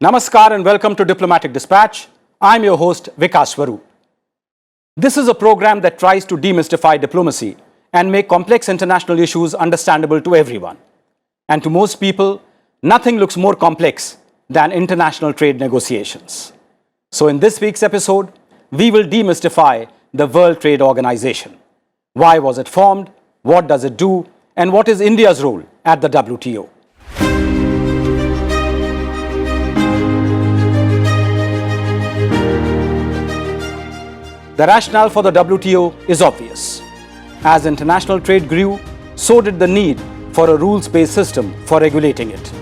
Namaskar and welcome to Diplomatic Dispatch. I'm your host, Vikas Swarup. This is a program that tries to demystify diplomacy and make complex international issues understandable to everyone. And to most people, nothing looks more complex than international trade negotiations. So in this week's episode, we will demystify the World Trade Organization. Why was it formed? What does it do? And what is India's role at the WTO? The rationale for the WTO is obvious. As international trade grew, so did the need for a rules-based system for regulating it.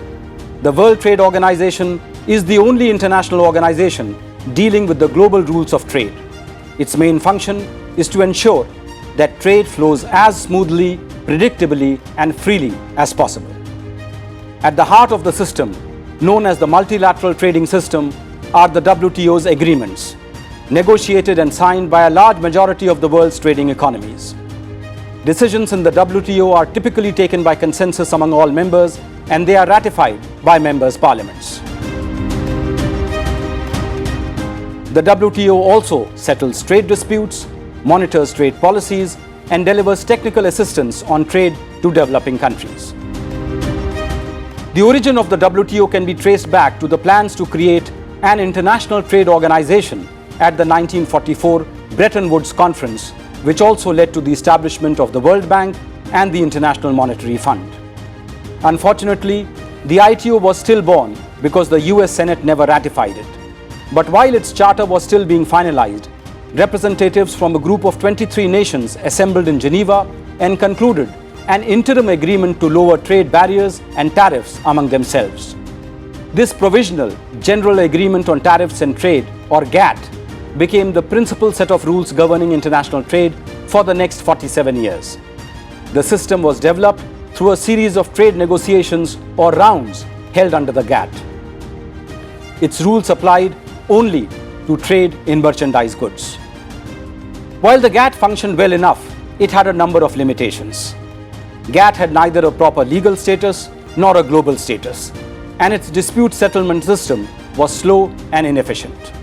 The World Trade Organization is the only international organization dealing with the global rules of trade. Its main function is to ensure that trade flows as smoothly, predictably, and freely as possible. At the heart of the system, known as the multilateral trading system, are the WTO's agreements, negotiated and signed by a large majority of the world's trading economies. Decisions in the WTO are typically taken by consensus among all members, and they are ratified by members' parliaments. The WTO also settles trade disputes, monitors trade policies, and delivers technical assistance on trade to developing countries. The origin of the WTO can be traced back to the plans to create an international trade organization at the 1944 Bretton Woods Conference, which also led to the establishment of the World Bank and the International Monetary Fund. Unfortunately, the ITO was still born because the US Senate never ratified it. But while its charter was still being finalized, representatives from a group of 23 nations assembled in Geneva and concluded an interim agreement to lower trade barriers and tariffs among themselves. This Provisional General Agreement on Tariffs and Trade, or GATT, became the principal set of rules governing international trade for the next 47 years. The system was developed through a series of trade negotiations or rounds held under the GATT. Its rules applied only to trade in merchandise goods. While the GATT functioned well enough, it had a number of limitations. GATT had neither a proper legal status nor a global status, and its dispute settlement system was slow and inefficient.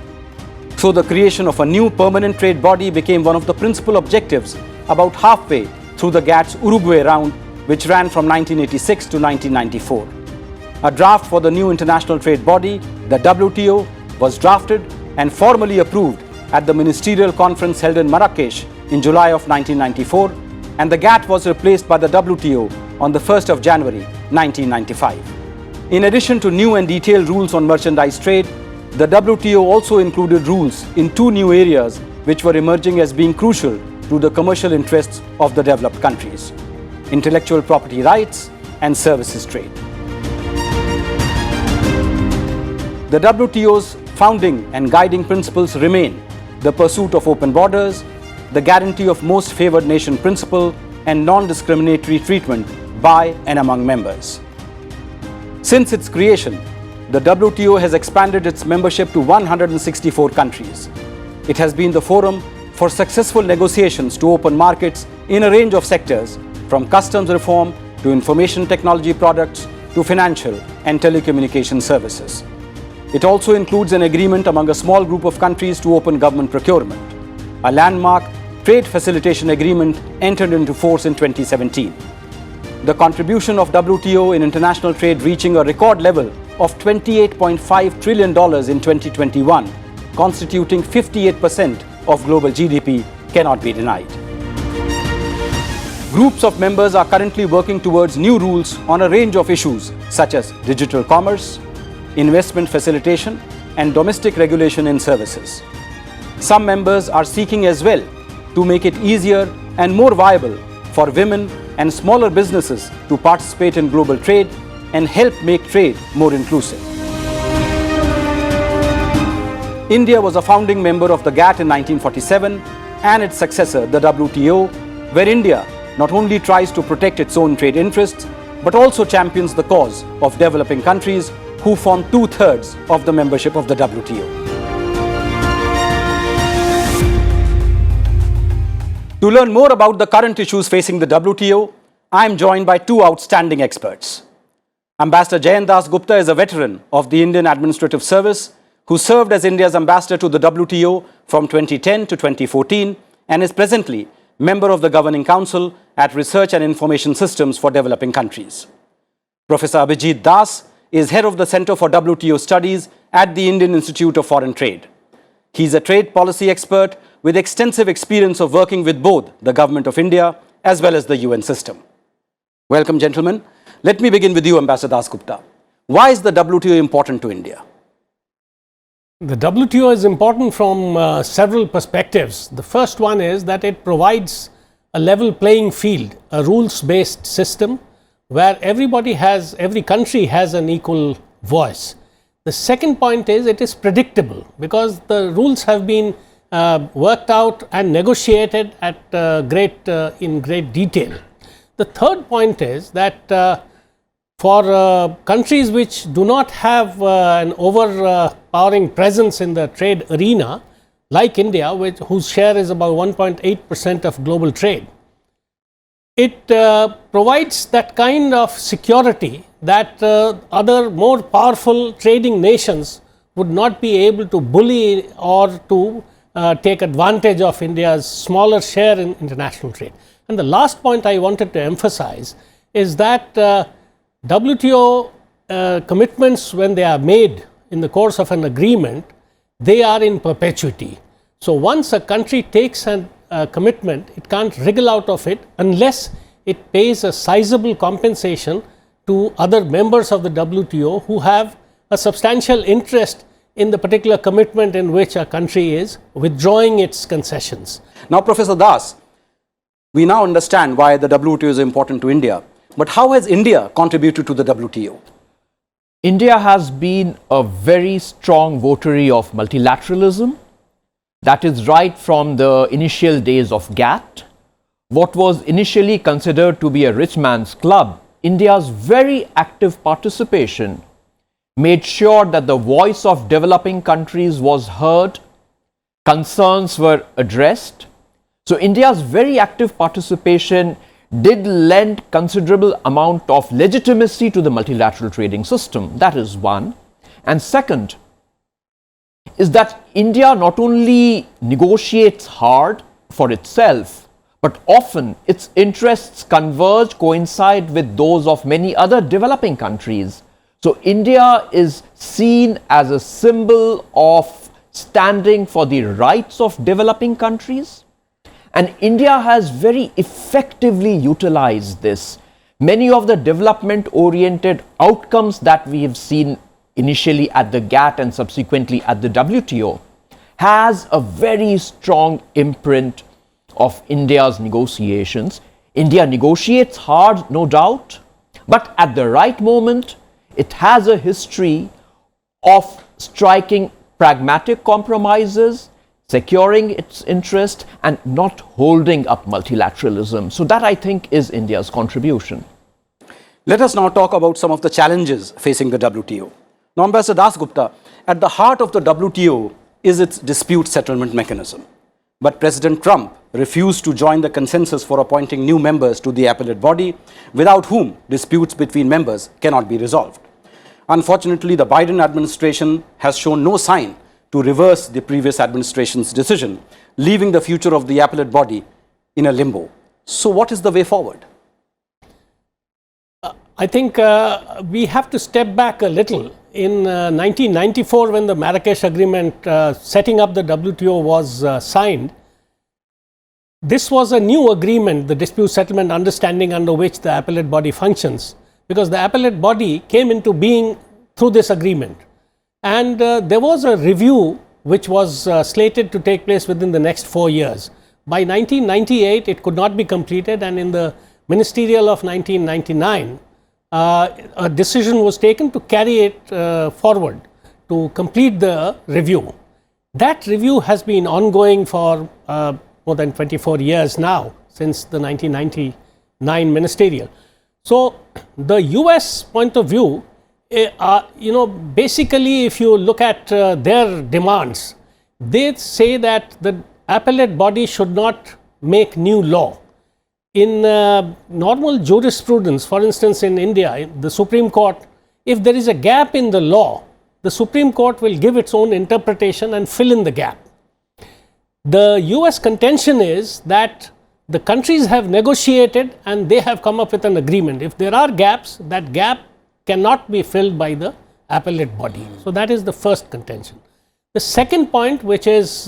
So the creation of a new permanent trade body became one of the principal objectives about halfway through the GATT's Uruguay round, which ran from 1986 to 1994. A draft for the new international trade body, the WTO, was drafted and formally approved at the ministerial conference held in Marrakesh in July of 1994, and the GATT was replaced by the WTO on the 1st of January 1995. In addition to new and detailed rules on merchandise trade, the WTO also included rules in two new areas which were emerging as being crucial to the commercial interests of the developed countries: intellectual property rights and services trade. The WTO's founding and guiding principles remain the pursuit of open borders, the guarantee of most favored nation principle, and non-discriminatory treatment by and among members. Since its creation, the WTO has expanded its membership to 164 countries. It has been the forum for successful negotiations to open markets in a range of sectors, from customs reform to information technology products to financial and telecommunication services. It also includes an agreement among a small group of countries to open government procurement. A landmark trade facilitation agreement entered into force in 2017. The contribution of WTO in international trade reaching a record level of $28.5 trillion in 2021, constituting 58% of global GDP, cannot be denied. Groups of members are currently working towards new rules on a range of issues such as digital commerce, investment facilitation, and domestic regulation in services. Some members are seeking as well to make it easier and more viable for women and smaller businesses to participate in global trade and help make trade more inclusive. India was a founding member of the GATT in 1947 and its successor, the WTO, where India not only tries to protect its own trade interests, but also champions the cause of developing countries who form 2/3 of the membership of the WTO. To learn more about the current issues facing the WTO, I am joined by two outstanding experts. Ambassador Jayant Dasgupta is a veteran of the Indian Administrative Service who served as India's ambassador to the WTO from 2010 to 2014 and is presently member of the Governing Council at Research and Information Systems for Developing Countries. Professor Abhijit Das is head of the Center for WTO Studies at the Indian Institute of Foreign Trade. He is a trade policy expert with extensive experience of working with both the Government of India as well as the UN system. Welcome, gentlemen. Let me begin with you, Ambassador Dasgupta. Why is the WTO important to India? The WTO is important from several perspectives. The first one is that it provides a level playing field, a rules-based system where every country has an equal voice. The second point is it is predictable because the rules have been worked out and negotiated at in great detail. The third point is that for countries which do not have an overpowering presence in the trade arena, like India, whose share is about 1.8% of global trade, it provides that kind of security that other more powerful trading nations would not be able to bully or to take advantage of India's smaller share in international trade. And the last point I wanted to emphasize is that WTO commitments, when they are made in the course of an agreement, they are in perpetuity. So once a country takes a commitment, it can't wriggle out of it unless it pays a sizable compensation to other members of the WTO who have a substantial interest in the particular commitment in which a country is withdrawing its concessions. Now, Professor Das, we now understand why the WTO is important to India. But how has India contributed to the WTO? India has been a very strong votary of multilateralism. That is right from the initial days of GATT. What was initially considered to be a rich man's club, India's very active participation made sure that the voice of developing countries was heard, concerns were addressed. So India's very active participation did lend considerable amount of legitimacy to the multilateral trading system. That is one. And second is that India not only negotiates hard for itself, but often its interests converge, coincide with those of many other developing countries. So India is seen as a symbol of standing for the rights of developing countries. And India has very effectively utilized this. Many of the development-oriented outcomes that we have seen initially at the GATT and subsequently at the WTO has a very strong imprint of India's negotiations. India negotiates hard, no doubt, but at the right moment, it has a history of striking pragmatic compromises, securing its interest and not holding up multilateralism. So that, I think, is India's contribution. Let us now talk about some of the challenges facing the WTO. Now, Ambassador Dasgupta, at the heart of the WTO is its dispute settlement mechanism. But President Trump refused to join the consensus for appointing new members to the appellate body, without whom disputes between members cannot be resolved. Unfortunately, the Biden administration has shown no sign to reverse the previous administration's decision, leaving the future of the appellate body in a limbo. So what is the way forward? I think we have to step back a little. In 1994, when the Marrakesh Agreement setting up the WTO was signed, this was a new agreement, the dispute settlement understanding under which the appellate body functions, because the appellate body came into being through this agreement. And there was a review which was slated to take place within the next 4 years. By 1998, it could not be completed, and in the ministerial of 1999, a decision was taken to carry it forward to complete the review. That review has been ongoing for more than 24 years now, since the 1999 ministerial. So the US point of view, basically, if you look at their demands, they say that the appellate body should not make new law. In normal jurisprudence, for instance, in India, the Supreme Court if there is a gap in the law, the Supreme Court will give its own interpretation and fill in the gap. The US contention is that the countries have negotiated and they have come up with an agreement. If there are gaps, that gap cannot be filled by the appellate body. So that is the first contention. The second point, which is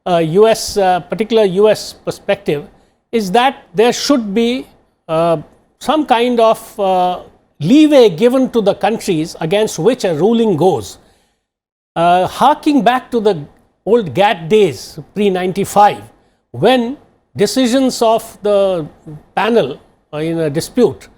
particular US perspective, is that there should be some kind of leeway given to the countries against which a ruling goes. Harking back to the old GATT days, pre-95, when decisions of the panel in a dispute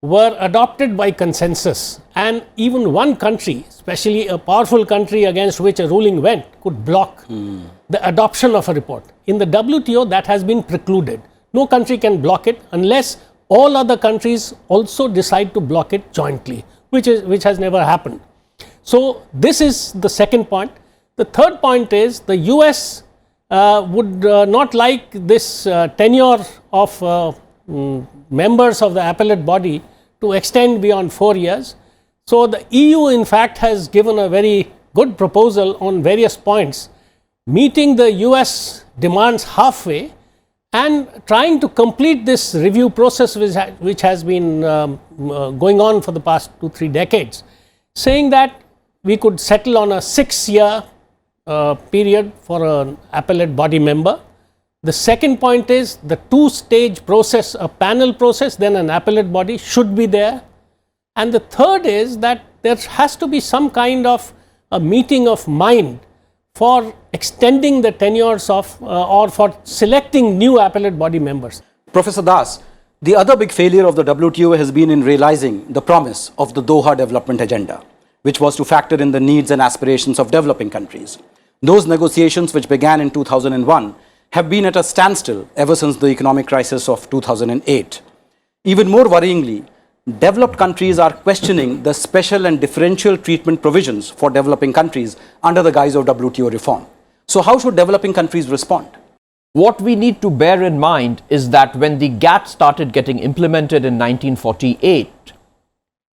were adopted by consensus, and even one country, especially a powerful country against which a ruling went, could block the adoption of a report. In the WTO, that has been precluded. No country can block it unless all other countries also decide to block it jointly, which has never happened. So this is the second point. The third point is the US would not like this tenure of members of the appellate body to extend beyond 4 years. So the EU in fact has given a very good proposal on various points, meeting the US demands halfway and trying to complete this review process which has been going on for the past 2-3 decades, saying that we could settle on a 6-year period for an appellate body member. The second point is the 2-stage process, a panel process, then an appellate body should be there. And the third is that there has to be some kind of a meeting of mind for extending the tenures of or for selecting new appellate body members. Professor Das, the other big failure of the WTO has been in realizing the promise of the Doha Development Agenda, which was to factor in the needs and aspirations of developing countries. Those negotiations, which began in 2001, have been at a standstill ever since the economic crisis of 2008. Even more worryingly, developed countries are questioning the special and differential treatment provisions for developing countries under the guise of WTO reform. So how should developing countries respond? What we need to bear in mind is that when the GATT started getting implemented in 1948,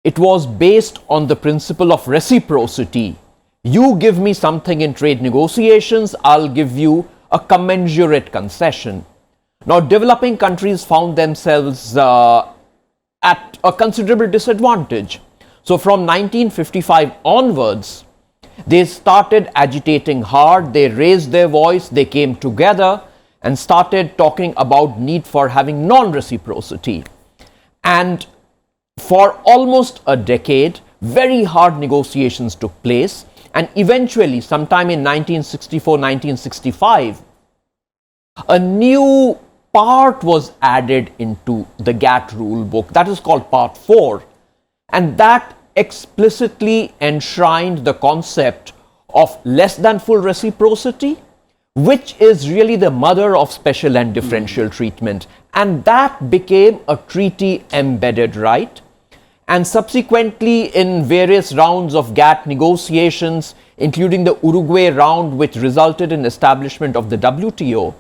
it was based on the principle of reciprocity. You give me something in trade negotiations, I'll give you a commensurate concession. Now, developing countries found themselves at a considerable disadvantage. So, from 1955 onwards, they started agitating hard, they raised their voice, they came together and started talking about need for having non-reciprocity. And for almost a decade, very hard negotiations took place. And eventually, sometime in 1964-1965, a new part was added into the GATT rule book. That is called Part 4. And that explicitly enshrined the concept of less than full reciprocity, which is really the mother of special and differential treatment. And that became a treaty embedded right. And subsequently, in various rounds of GATT negotiations, including the Uruguay round, which resulted in establishment of the WTO,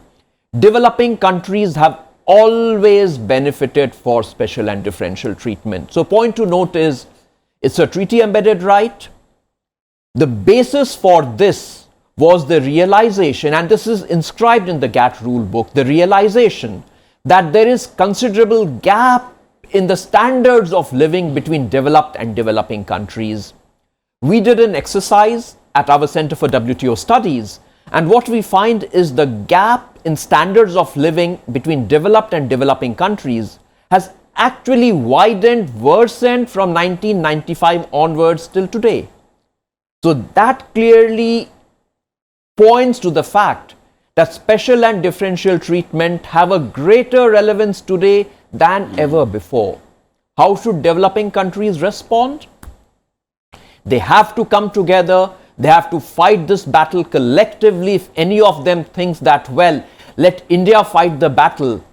developing countries have always benefited for special and differential treatment. So, point to note is, it's a treaty embedded right. The basis for this was the realization, and this is inscribed in the GATT rule book, the realization that there is considerable gap in the standards of living between developed and developing countries. We did an exercise at our Center for WTO Studies, and what we find is the gap in standards of living between developed and developing countries has actually widened, worsened from 1995 onwards till today. So that clearly points to the fact that special and differential treatment have a greater relevance today than ever before. How should developing countries respond? They have to come together, they have to fight this battle collectively. If any of them thinks that, well, let India fight the battle,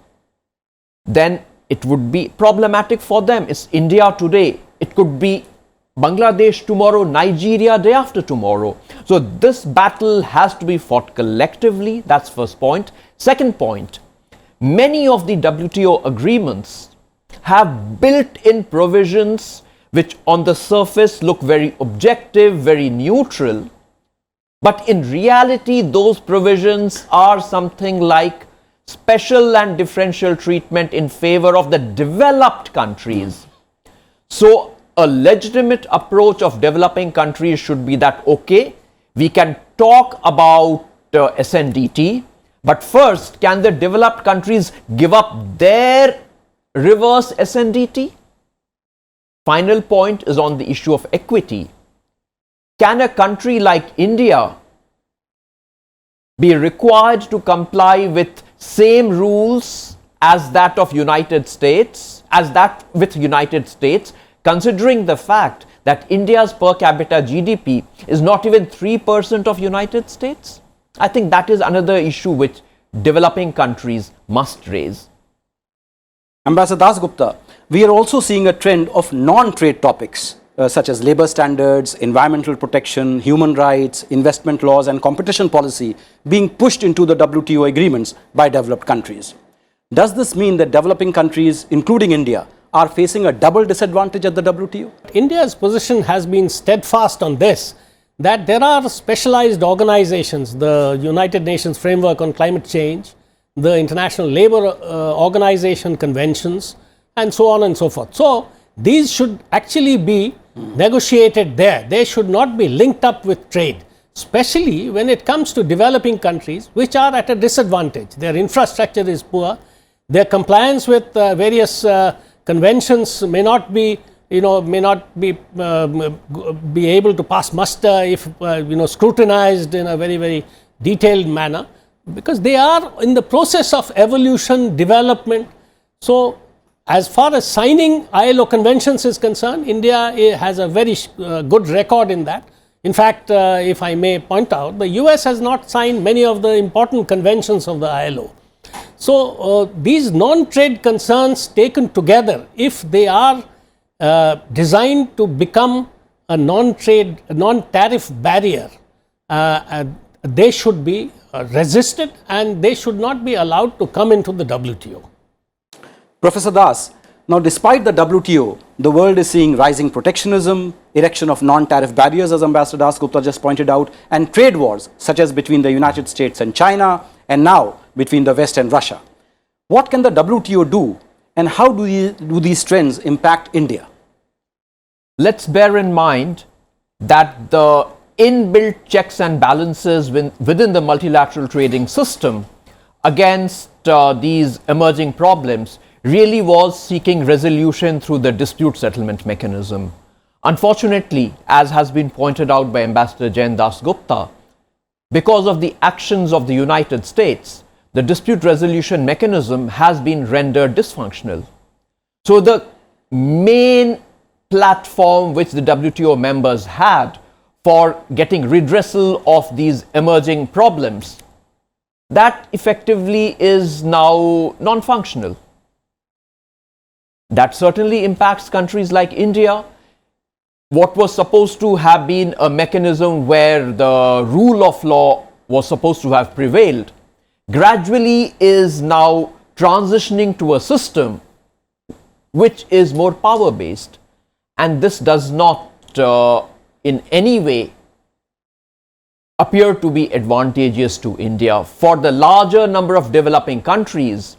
then it would be problematic for them. It's India today, it could be Bangladesh tomorrow, Nigeria day after tomorrow. So this battle has to be fought collectively. That's first point. Second point, many of the WTO agreements have built-in provisions which on the surface look very objective, very neutral, but in reality those provisions are something like special and differential treatment in favor of the developed countries. So a legitimate approach of developing countries should be that, okay, we can talk about SNDT, but first, can the developed countries give up their reverse SNDT? Final point is on the issue of equity. Can a country like India be required to comply with same rules as that of United States, considering the fact that India's per capita GDP is not even 3% of United States? I think that is another issue which developing countries must raise. Ambassador Dasgupta, we are also seeing a trend of non-trade topics such as labor standards, environmental protection, human rights, investment laws and competition policy being pushed into the WTO agreements by developed countries. Does this mean that developing countries, including India, are facing a double disadvantage at the WTO? India's position has been steadfast on this, that there are specialized organizations, the United Nations Framework on Climate Change, the International Labour Organization conventions, and so on and so forth. So these should actually be negotiated there. They should not be linked up with trade, especially when it comes to developing countries which are at a disadvantage. Their infrastructure is poor, their compliance with various conventions may not be able to pass muster if scrutinized in a very, very detailed manner, because they are in the process of evolution, development. So as far as signing ILO conventions is concerned, India has a very good record in that. In fact, if I may point out, the US has not signed many of the important conventions of the ILO. So these non-trade concerns taken together, if they are designed to become a non-trade, non-tariff barrier, they should be resisted and they should not be allowed to come into the WTO. Professor Das, now despite the WTO, the world is seeing rising protectionism, erection of non-tariff barriers, as Ambassador Dasgupta just pointed out, and trade wars such as between the United States and China, and now between the West and Russia. What can the WTO do, and how do these trends impact India? Let's bear in mind that the inbuilt checks and balances within the multilateral trading system against these emerging problems really was seeking resolution through the dispute settlement mechanism. Unfortunately, as has been pointed out by Ambassador Jayant Dasgupta, because of the actions of the United States, the dispute resolution mechanism has been rendered dysfunctional. So the main platform which the WTO members had for getting redressal of these emerging problems, that effectively is now non-functional. That certainly impacts countries like India. What was supposed to have been a mechanism where the rule of law was supposed to have prevailed, gradually is now transitioning to a system which is more power-based. And this does not in any way appear to be advantageous to India. For the larger number of developing countries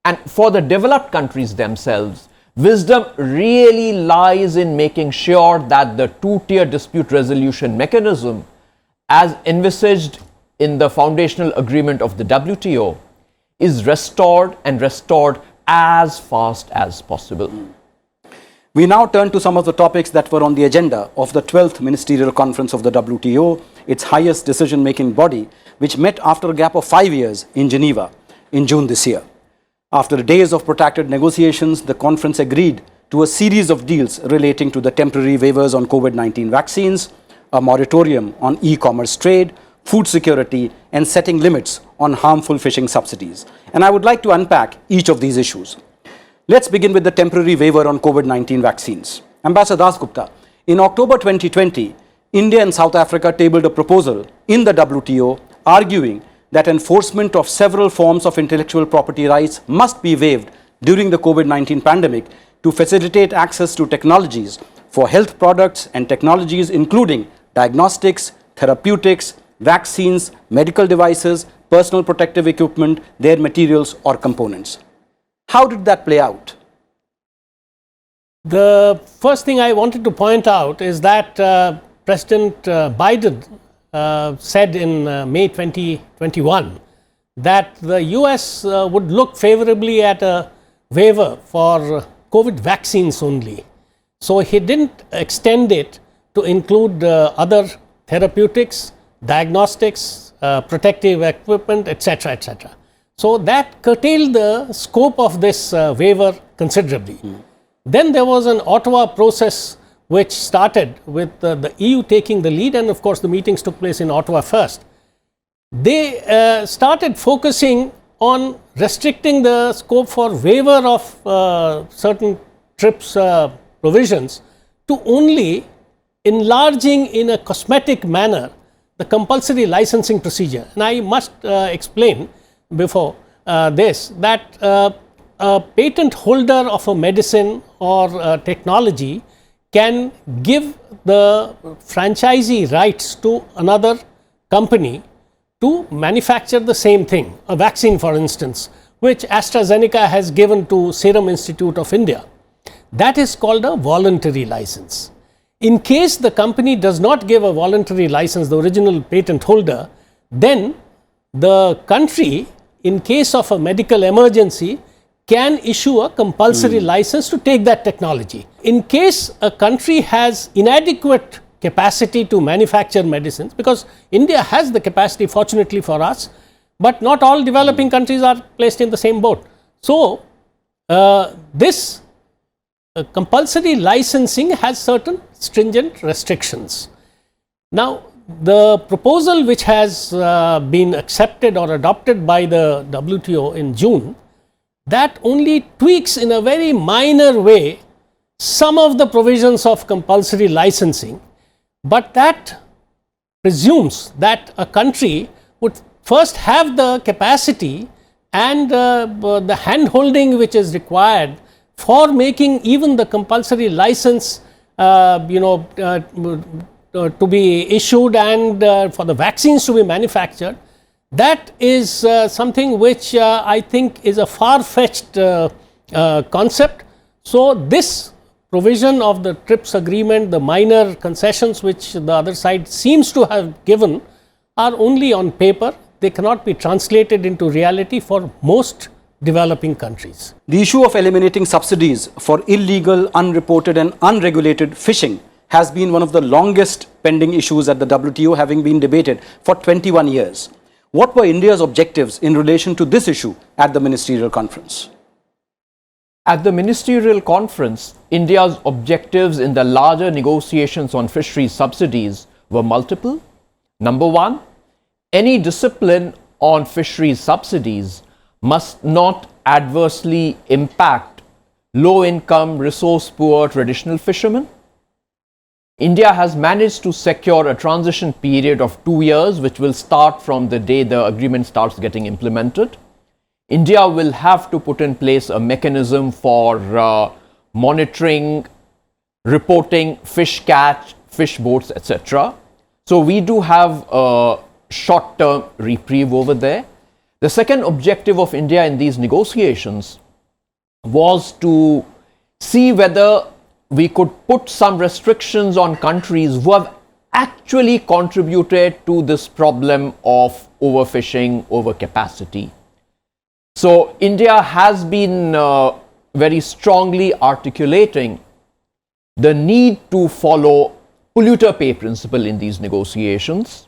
and for the developed countries themselves, wisdom really lies in making sure that the two-tier dispute resolution mechanism, as envisaged in the foundational agreement of the WTO, is restored and restored as fast as possible. We now turn to some of the topics that were on the agenda of the 12th Ministerial Conference of the WTO, its highest decision-making body, which met after a gap of 5 years in Geneva in June this year. After days of protracted negotiations, the conference agreed to a series of deals relating to the temporary waivers on COVID-19 vaccines, a moratorium on e-commerce trade, food security, and setting limits on harmful fishing subsidies. And I would like to unpack each of these issues. Let's begin with the temporary waiver on COVID-19 vaccines. Ambassador Dasgupta, in October 2020, India and South Africa tabled a proposal in the WTO arguing that enforcement of several forms of intellectual property rights must be waived during the COVID-19 pandemic to facilitate access to technologies for health products and technologies including diagnostics, therapeutics, vaccines, medical devices, personal protective equipment, their materials or components. How did that play out? The first thing I wanted to point out is that President Biden said in May 2021 that the US would look favorably at a waiver for COVID vaccines only. So he didn't extend it to include other therapeutics, diagnostics, protective equipment, etc., etc. So that curtailed the scope of this waiver considerably. Then there was an Ottawa process which started with the EU taking the lead, and of course the meetings took place in Ottawa first. They started focusing on restricting the scope for waiver of certain TRIPS provisions to only enlarging in a cosmetic manner the compulsory licensing procedure. And I must explain before this that a patent holder of a medicine or technology can give the franchisee rights to another company to manufacture the same thing, a vaccine for instance, which AstraZeneca has given to Serum Institute of India. That is called a voluntary license. In case the company does not give a voluntary license, the original patent holder, then the country, in case of a medical emergency, can issue a compulsory license to take that technology. In case a country has inadequate capacity to manufacture medicines, because India has the capacity fortunately for us, but not all developing countries are placed in the same boat. So, this compulsory licensing has certain stringent restrictions. Now, the proposal which has been accepted or adopted by the WTO in June, that only tweaks in a very minor way some of the provisions of compulsory licensing, but that presumes that a country would first have the capacity and the hand-holding which is required for making even the compulsory license to be issued and for the vaccines to be manufactured. That is something which I think is a far-fetched concept. So, this provision of the TRIPS agreement, the minor concessions which the other side seems to have given, are only on paper. They cannot be translated into reality for most developing countries. The issue of eliminating subsidies for illegal, unreported and unregulated fishing has been one of the longest pending issues at the WTO, having been debated for 21 years. What were India's objectives in relation to this issue at the ministerial conference? At the ministerial conference, India's objectives in the larger negotiations on fisheries subsidies were multiple. Number one, any discipline on fisheries subsidies must not adversely impact low-income, resource-poor traditional fishermen. India has managed to secure a transition period of 2 years, which will start from the day the agreement starts getting implemented. India will have to put in place a mechanism for monitoring, reporting fish catch, fish boats, etc. So we do have a short-term reprieve over there. The second objective of India in these negotiations was to see whether we could put some restrictions on countries who have actually contributed to this problem of overfishing, overcapacity. So India has been very strongly articulating the need to follow polluter pay principle in these negotiations.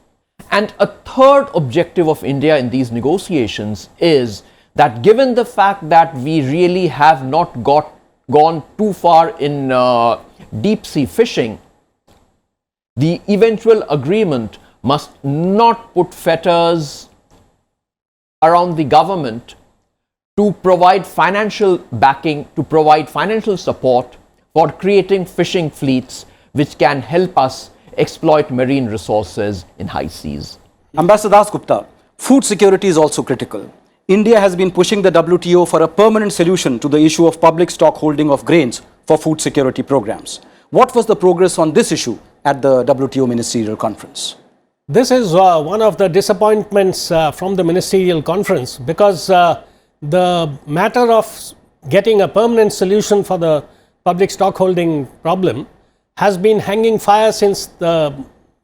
And a third objective of India in these negotiations is that given the fact that we really have not gone too far in deep sea fishing, the eventual agreement must not put fetters around the government to provide financial backing, to provide financial support for creating fishing fleets which can help us exploit marine resources in high seas. Ambassador Dasgupta, food security is also critical. India has been pushing the WTO for a permanent solution to the issue of public stock holding of grains for food security programs. What was the progress on this issue at the WTO Ministerial Conference? This is one of the disappointments from the Ministerial Conference, because the matter of getting a permanent solution for the public stockholding problem has been hanging fire since the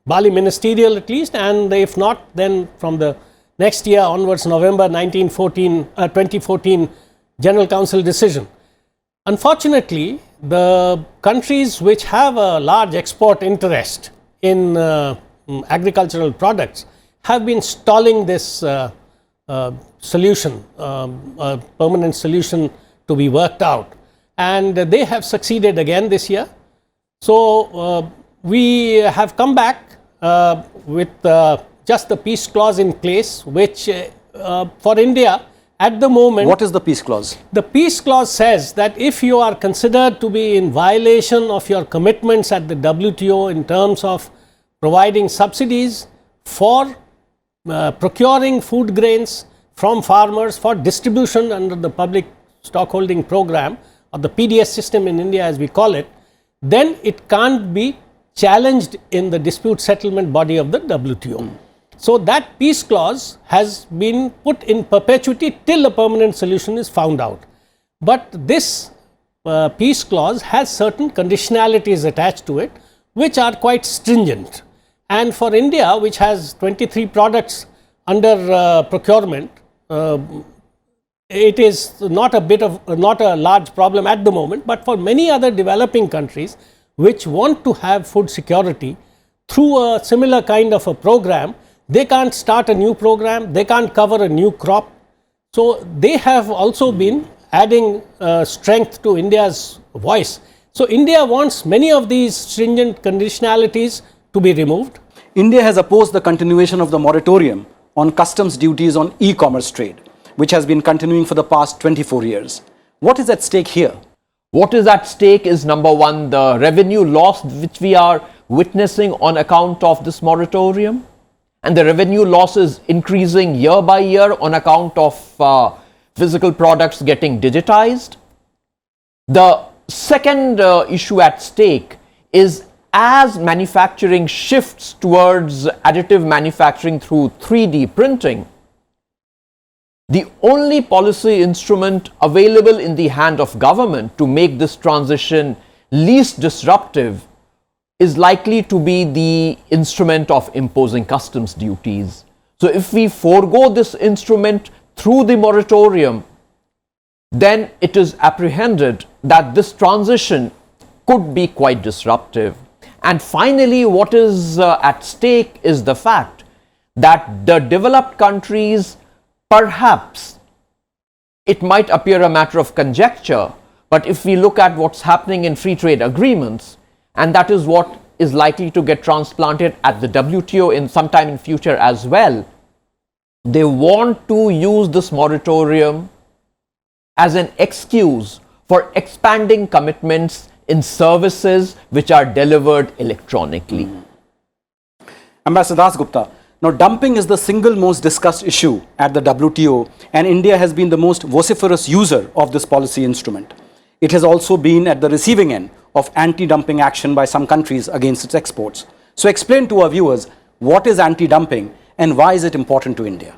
Bali Ministerial at least, and if not, then from the next year onwards, November 2014 General Council decision. Unfortunately, the countries which have a large export interest in agricultural products have been stalling this solution, a permanent solution to be worked out, and they have succeeded again this year. So we have come back with just the peace clause in place, which for India at the moment. What is the peace clause? The peace clause says that if you are considered to be in violation of your commitments at the WTO in terms of providing subsidies for procuring food grains from farmers for distribution under the public stockholding program, or the PDS system in India as we call it, then it can't be challenged in the dispute settlement body of the WTO. So that peace clause has been put in perpetuity till a permanent solution is found out. But this peace clause has certain conditionalities attached to it, which are quite stringent. And for India, which has 23 products under procurement, it is not a large problem at the moment. But for many other developing countries which want to have food security through a similar kind of a program, they can't start a new program, they can't cover a new crop. So they have also been adding strength to India's voice. So India wants many of these stringent conditionalities to be removed. India has opposed the continuation of the moratorium on customs duties on e-commerce trade, which has been continuing for the past 24 years. What is at stake here? What is at stake is, number one, the revenue loss which we are witnessing on account of this moratorium. And the revenue loss is increasing year by year on account of physical products getting digitized. The second issue at stake is, as manufacturing shifts towards additive manufacturing through 3D printing, the only policy instrument available in the hand of government to make this transition least disruptive is likely to be the instrument of imposing customs duties. So if we forego this instrument through the moratorium, then it is apprehended that this transition could be quite disruptive. And finally, what is at stake is the fact that the developed countries, perhaps it might appear a matter of conjecture, but if we look at what's happening in free trade agreements, and that is what is likely to get transplanted at the WTO in some time in future as well, they want to use this moratorium as an excuse for expanding commitments in services which are delivered electronically. Ambassador Dasgupta, now dumping is the single most discussed issue at the WTO, and India has been the most vociferous user of this policy instrument. It has also been at the receiving end of anti-dumping action by some countries against its exports. So explain to our viewers, what is anti-dumping and why is it important to India?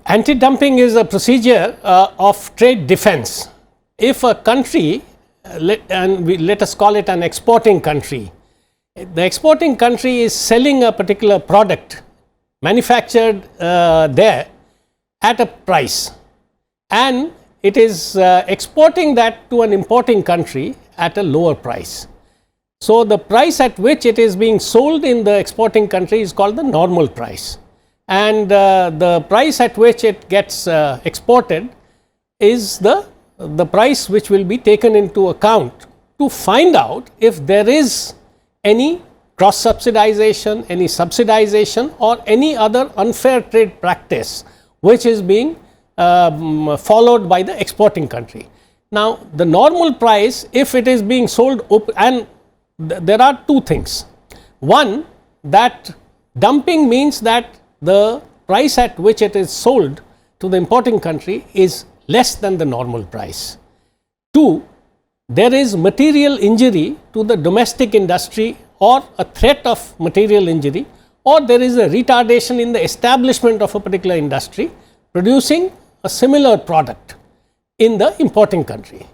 Anti-dumping is a procedure of trade defense. If a country, let us call it an exporting country, the exporting country is selling a particular product manufactured there at a price, and it is exporting that to an importing country at a lower price. So the price at which it is being sold in the exporting country is called the normal price, and the price at which it gets exported is the price which will be taken into account to find out if there is any cross subsidization, any subsidization, or any other unfair trade practice which is being followed by the exporting country. Now, the normal price, if it is being sold, and there are two things. One, that dumping means that the price at which it is sold to the importing country is less than the normal price. Two, there is material injury to the domestic industry or a threat of material injury, or there is a retardation in the establishment of a particular industry producing a similar product in the importing country.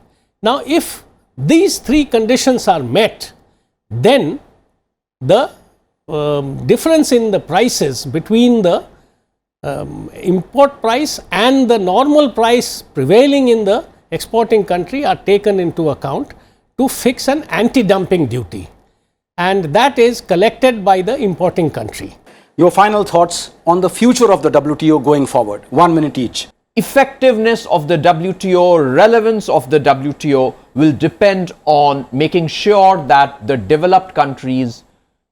Now, if these three conditions are met, then the difference in the prices between the import price and the normal price prevailing in the exporting country are taken into account to fix an anti-dumping duty, and that is collected by the importing country. Your final thoughts on the future of the WTO going forward, 1 minute each. Effectiveness of the WTO, relevance of the WTO will depend on making sure that the developed countries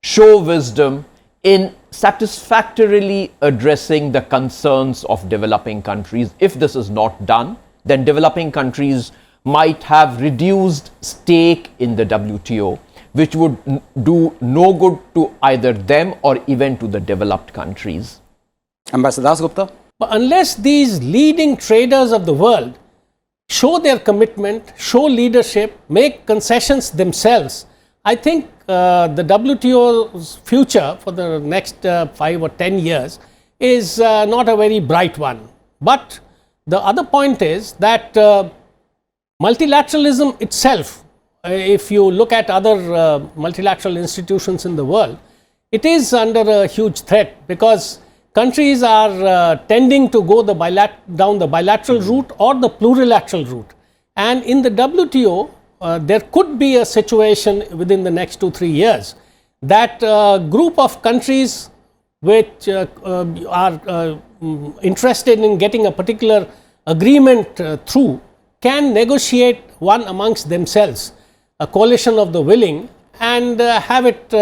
show wisdom in satisfactorily addressing the concerns of developing countries. If this is not done, then developing countries might have reduced stake in the WTO, which would do no good to either them or even to the developed countries. Ambassador Dasgupta? But unless these leading traders of the world show their commitment, show leadership, make concessions themselves, I think the WTO's future for the next 5 or 10 years is not a very bright one. But the other point is that multilateralism itself, if you look at other multilateral institutions in the world, it is under a huge threat, because countries are tending to go down the bilateral route or the plurilateral route. And in the WTO, there could be a situation within the next 2-3 years that a group of countries which are interested in getting a particular agreement through can negotiate one amongst themselves, a coalition of the willing, and have it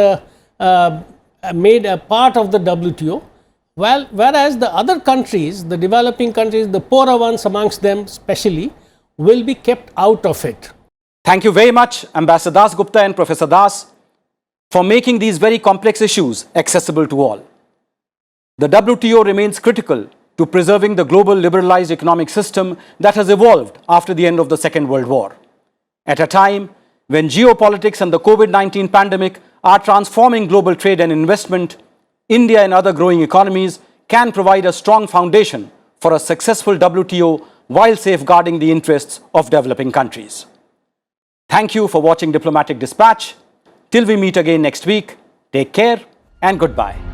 made a part of the WTO. Well, whereas the other countries, the developing countries, the poorer ones amongst them especially, will be kept out of it. Thank you very much, Ambassador Dasgupta and Professor Das, for making these very complex issues accessible to all. The WTO remains critical to preserving the global liberalized economic system that has evolved after the end of the Second World War. At a time when geopolitics and the COVID-19 pandemic are transforming global trade and investment, India and other growing economies can provide a strong foundation for a successful WTO while safeguarding the interests of developing countries. Thank you for watching Diplomatic Dispatch. Till we meet again next week, take care and goodbye.